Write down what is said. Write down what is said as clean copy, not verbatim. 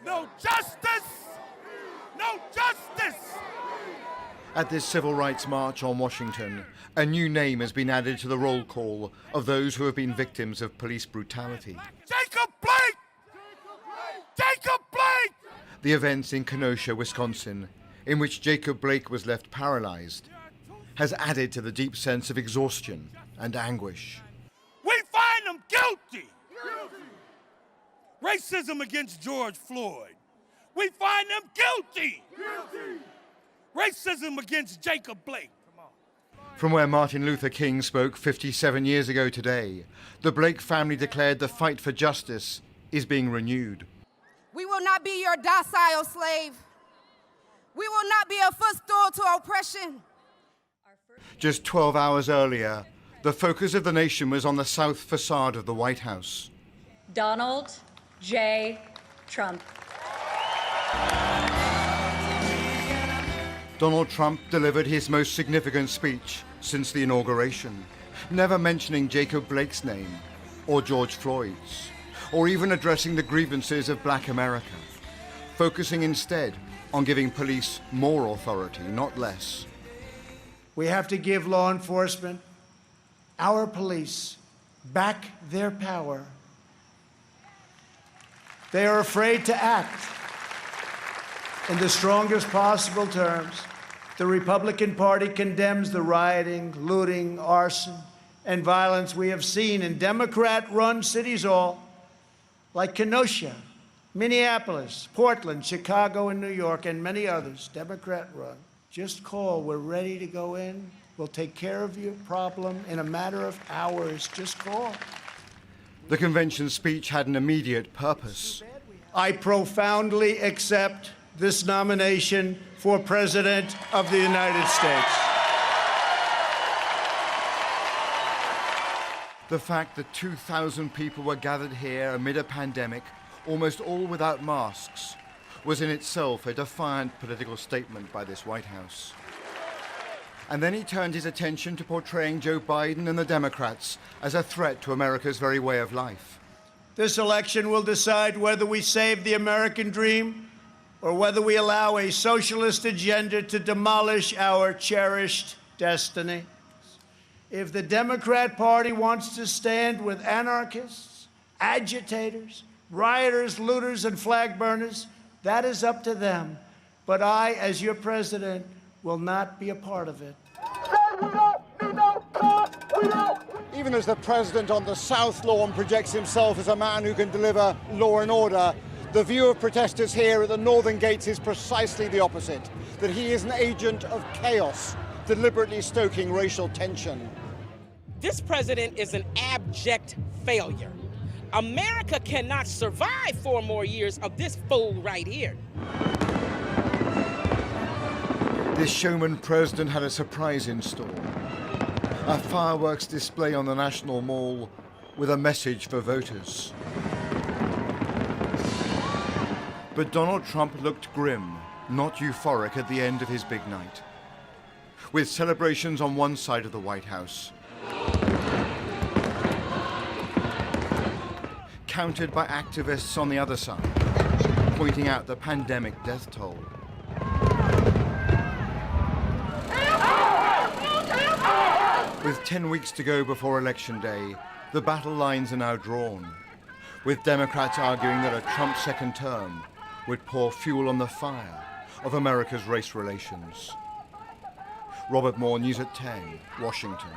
No justice! No justice! At this civil rights march on Washington, a new name has been added to the roll call of those who have been victims of police brutality. Jacob Blake! Jacob Blake! The events in Kenosha, Wisconsin, in which Jacob Blake was left paralyzed, has added to the deep sense of exhaustion and anguish. We find them guilty! Racism against George Floyd. We find them guilty! Racism against Jacob Blake. From where Martin Luther King spoke 57 years ago today, the Blake family declared the fight for justice is being renewed. We will not be your docile slave. We will not be a footstool to oppression. Just 12 hours earlier, the focus of the nation was on the south facade of the White House. Donald J. Trump. Donald Trump delivered his most significant speech since the inauguration, never mentioning Jacob Blake's name, or George Floyd's, or even addressing the grievances of Black America, focusing instead on giving police more authority, not less. We have to give law enforcement, our police, back their power. They are afraid to act. In the strongest possible terms, the Republican Party condemns the rioting, looting, arson, and violence we have seen in Democrat-run cities all, like Kenosha, Minneapolis, Portland, Chicago, and New York, and many others, Democrat-run. Just call. We're ready to go in. We'll take care of your problem in a matter of hours. Just call. The convention speech had an immediate purpose. I profoundly accept this nomination for President of the United States. The fact that 2,000 people were gathered here amid a pandemic, almost all without masks, was in itself a defiant political statement by this White House. And then he turned his attention to portraying Joe Biden and the Democrats as a threat to America's very way of life. This election will decide whether we save the American dream or whether we allow a socialist agenda to demolish our cherished destiny. If the Democrat Party wants to stand with anarchists, agitators, rioters, looters, and flag burners, that is up to them. But I, as your president, will not be a part of it. Even as the president on the South Lawn projects himself as a man who can deliver law and order, the view of protesters here at the northern gates is precisely the opposite, that he is an agent of chaos, deliberately stoking racial tension. This president is an abject failure. America cannot survive 4 more years of this fool right here. This showman president had a surprise in store. A fireworks display on the National Mall with a message for voters. But Donald Trump looked grim, not euphoric at the end of his big night. With celebrations on one side of the White House, countered by activists on the other side, pointing out the pandemic death toll. With 10 weeks to go before Election Day, the battle lines are now drawn, with Democrats arguing that a Trump second term would pour fuel on the fire of America's race relations. Robert Moore, News at 10, Washington.